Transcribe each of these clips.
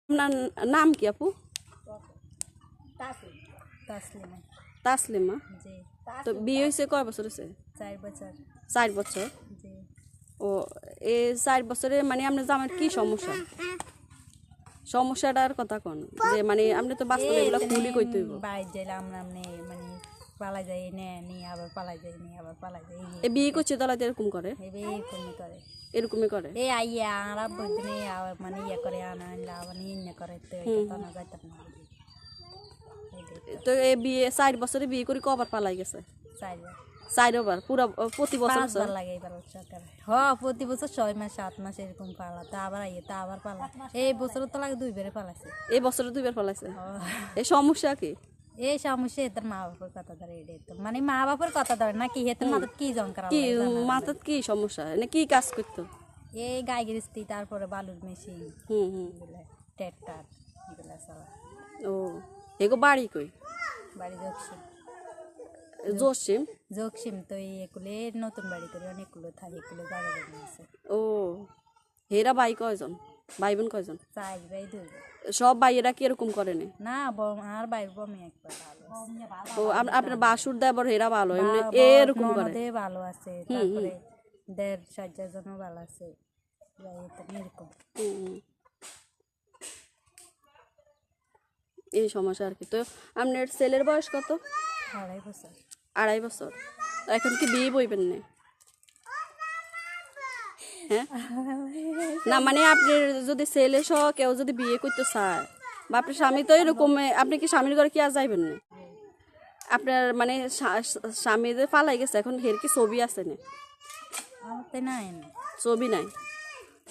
আপনার নাম কি আপু? তাসলিমা। তাসলিমা। জি। তো বিয়ে হয়েছে কয় বছর হয়েছে? 4 বছর। 4 বছর। জি। ও, এই 4 বছরে মানে আপনার জামাইয়ের কি সমস্যা? সমস্যাটার কথা কোন যে মানে আপনি তো বাস্তবে এগুলো খুলি কইতে হইব। বাইর যাইলাম আমনে মানে পালা যাই নি আবার পালা যাই নি আবার পালা যাই। এই বিয়ে করছে তাহলে এরকম করে? এরকমই করে। এরকমই করে? এই আইয়া আর বদিনে আবার মানে ইয়ে করে আনা আবার ইয়ে করে তো এটা না যাইতাম না। তো এই বিয়ে 4 বছরে বিয়ে করে কবার পালাই গেছে? 4বার পুরো প্রতি বছর? 5 বার লাগে এবার সরকার। প্রতি বছর 6 মাস 7 মাস এরকম পালা তা আবার আইয়ে তা আবার পালা। এই বছর তো লাগে 2 বারে পালাছে। এই বছরে 2বার পালাইছে? এই সমস্যা কি? এই সমস্যা এদের মা বাপের কথা ধরে এটাই তো মানে মা বাপের কথা ধরে না কি হেতের মাথাত কি জঙ্করা কি মাথাত কি সমস্যা? মানে কি কাজ করতো? এই গাই গৃহস্থী তারপরে বালুর মেশিন ট্রাক্টর এগুলা চালা। ও, এগো বাড়ি কই? বাড়ি জকসিম। জসিম? জকসিম তো এগুলো নতুন বাড়ি করে অনেকগুলো থাকে এগুলো জায়গা জমি আছে। ও, হেরা ভাই কয়জন? ভাই বোন কয়জন? 4 ভাই 2 বোন। সব ভাইয়েরা কি এরকম করে না আর ভাই বমি একবার ভালো। ও, আপনার বাসুর দেবর হেরা ভালো এমনি এরকম করে? ননদে ভালো আছে তারপরে দেড় সাজ্জার জন্য ভালো আছে এরকম। এই সমস্যা আর কি। তো আপনার ছেলের বয়স কত? 2.5 বছর। 2.5 বছর। এখন কি বিয়ে বইবেন না? হ্যাঁ, না মানে আপনার যদি ছেলে সহ কেউ যদি বিয়ে করতে চায় বা আপনার স্বামী তো এরকম, আপনি কি স্বামীর ঘরে কি আর যাইবেন না? আপনার মানে স্বামী যে পালাই গেছে এখন হের কি ছবি আছে না? ছবি নাই।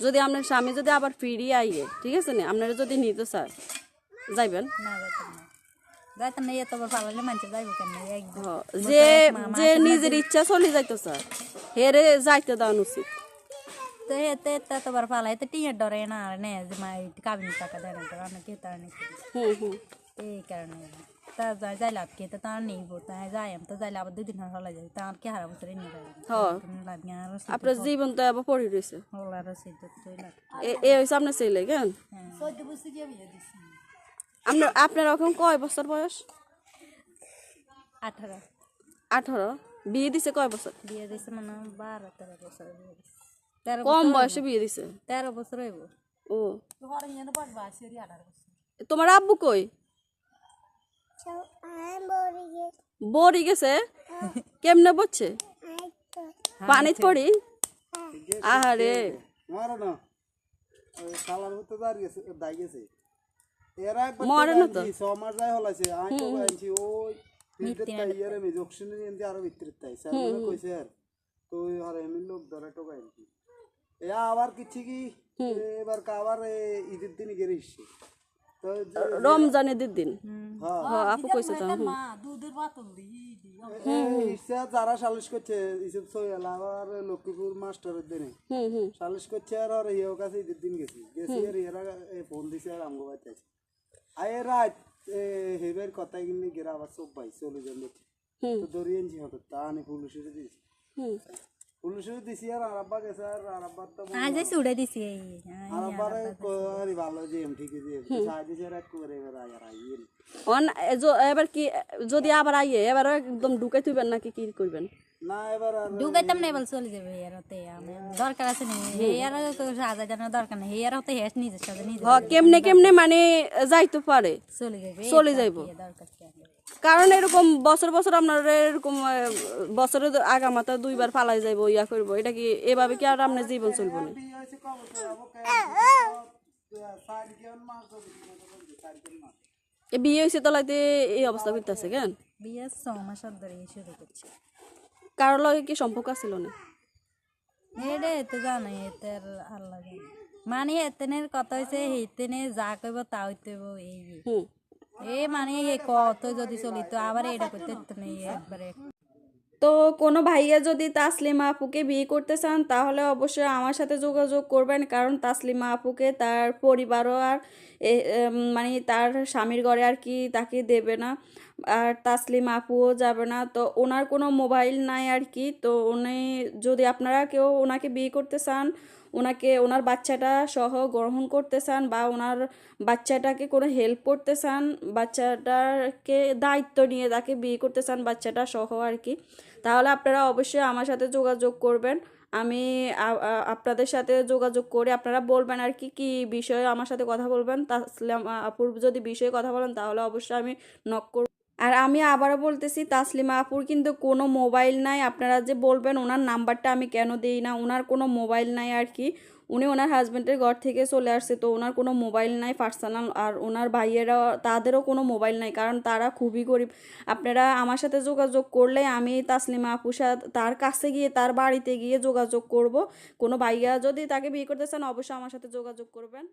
যদি আপনার স্বামী যদি আবার ফিরিয়ে আইয়ে, ঠিক আছে না, আপনারা যদি নিতে চায় যাইবেন? যে যে নিজের ইচ্ছা চলে যাইতে চায় হেরে যাইতে দেওয়া উচিত। তো হেতে তোবার পালাই তো টিয়ার ডরে না নে যে মা কাবিন টাকা দেয় না অনেকে তার নেই। এই কারণে তা যাই লাভ কি তো তার নেই তাই যাই তো যাইলে আবার 2 দিন হলা যায় তার কি হারা বছর নিয়ে যাবে। আপনার জীবন তো আবার পড়ে রয়েছে। হলার এ হয়েছে আপনার ছেলে কেন? আপনার এখন কয় বছর বয়স? 18। 18? বিয়ে দিছে কয় বছর? বিয়ে দিছে মানে 12-13 বছর বিয়ে দিছে। কম বয়সে বিয়ে দিছে? 13 বছর হইব। ও, তোমার আব্বু কই? বড়ি গেছে? কেমনে বলছে? পানিত পড়ি? আহারে, মরে না তো? আবার কিছু কি এবার আবার ঈদের দিন গেলে রমজানের দিন আপু কইছে তো যারা সালিশ করছে ইসব সৈয়াল আবার লক্ষ্মীপুর মাস্টারের দিনে সালিশ করছে আর ইয়ের কাছে ঈদের দিন গেছি আর এরা ফোন দিছে আর আমগো বাড়িতে আছে আয় রাত হেবের কথা কিনে গেরা আবার সব ভাই চলে যান তো দরিয়েছি হঠাৎ তা আনি পুলিশের দিয়েছি পুলিশের দিছি আর আরাব্বা গেছে আর আরাব্বার তো আজ ছুড়ে দিছি আরাব্বারে করি ভালো যে ঠিক আছে সাহায্য করে করে এবার আইয়ে এবার কি যদি আবার আইয়ে এবার একদম ঢুকাই থইবেন নাকি কি করবেন? না এবার ঢুকাইতাম না এবার চলে যাবে এরতে দরকার আছে না হেয়ার সাজা জানার দরকার নেই হেয়ার হতে হেস নিজের সাথে নিজে কেমনে কেমনে মানে যাইতে পারে চলে যাইব। কারণ এরকম বছর বছর আপনার এরকম বছরে আগামাতা 2বার পালাই যাইব ইয়া করবো, এটা কি এভাবে কি আর আপনার জীবন চলবো না? বিয়ে হয়েছে তলাইতে এই অবস্থা করতেছে কেন? বিয়ে 6 মাস ধরে শুরু করছে। কারোর লগে কি সম্পর্ক ছিল না? এটা তো জানো এতের আল্লাহ মানে এতেনের কথা হয়েছে হেতেনে যা কইব তা হইতে এই মানে কত যদি চলিত আবার এটা করতে নেই একবারে। তো কোনো ভাইয়া যদি তাসলিমা আপুকে বিয়ে করতে চান তাহলে অবশ্যই আমার সাথে যোগাযোগ করবেন, কারণ তাসলিমা আপুকে তার পরিবারও আর মানে তার স্বামীর ঘরে আর কি তাকে দেবে না, আর তাসলিমা আপুও যাবে না। তো ওনার কোনো মোবাইল নাই আর কি। তো উনি যদি আপনারা কেউ ওনাকে বিয়ে করতে চান ওনাকে ওনার বাচ্চাটা সহ গ্রহণ করতে চান বা ওনার বাচ্চাটাকে কোনো হেল্প করতে চান, বাচ্চাটাকে দায়িত্ব নিয়ে তাকে বিয়ে করতে চান বাচ্চাটা সহ আর কি, তাহলে আপনারা অবশ্যই আমার সাথে যোগাযোগ করবেন। আমি আপনাদের সাথে যোগাযোগ করে আপনারা বলবেন আর কি কী বিষয়ে আমার সাথে কথা বলবেন। তাসলিমা আপুর যদি বিষয়ে কথা বলেন তাহলে অবশ্যই আমি নক করব। আর আমি আবারও বলতেছি, তাসলিমা আপুর কিন্তু কোনো মোবাইল নাই। আপনারা যে বলবেন ওনার নাম্বারটা আমি কেন দিই না, ওনার কোনো মোবাইল নাই আর কি। উনি ওনার হাজব্যান্ডের ঘর থেকে চলে আসছে, তো ওনার কোনো মোবাইল নাই পার্সোনাল। আর ওনার ভাইয়েরা তাদেরও কোনো মোবাইল নাই, কারণ তারা খুবই গরিব। আপনারা আমার সাথে যোগাযোগ করলে আমি তাসলিমা আপুর সাথে তার কাছে গিয়ে তার বাড়িতে গিয়ে যোগাযোগ করব। কোনো ভাইয়া যদি তাকে বিয়ে করতে চান অবশ্যই আমার সাথে যোগাযোগ করবেন।